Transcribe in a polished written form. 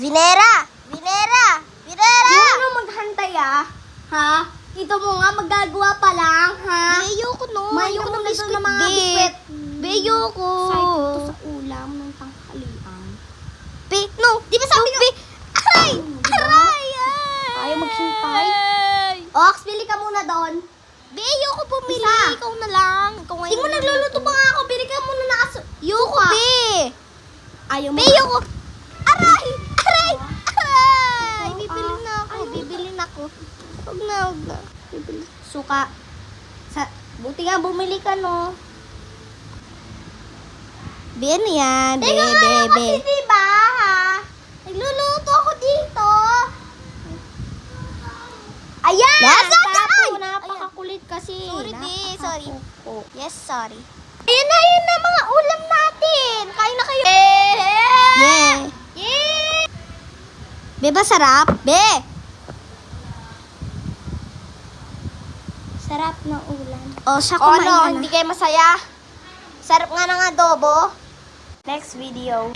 Vinera! Vinera! Vinera! Di mo na maghantay ha? Ito mo nga, magagawa pa lang, ha? Ayoko no. Ayoko ng na doon ng mga biskwit. Ayoko. Excited to sa ulam ng tanghalian. No. Di ba sabi ko? Aray! Aray! Ayaw maghintay. Ay! Ox, bili ka muna doon. Ayoko pumili. Isa. Ikaw na lang. Ikaw Hindi mo nagluluto pa nga ako. Bili ka muna na Ayoko, be. Ayaw mo. Ayoko. Aray! Aray! Aray! Bibili na ako. Bibili na ako. Huwag na, huwag na. Bibili. Suka. Buti nga bumili ka, no? Be, ano yan? Be, Teka be, nga be. kasi, diba, ha? Nagluluto ako dito. Ayan! Nasaan na? Tapo, Ay! napakakulit kasi. Sorry, be. Sorry. Napakakuko. Yes, sorry. Ayan na mga ulam natin. Kain na kayo. Yeah. Yeah! Be, ba sarap? Be! Sarap ng ulam. O, siya O kumain ano, ka na. hindi kayo masaya? Sarap nga ng adobo. Next video.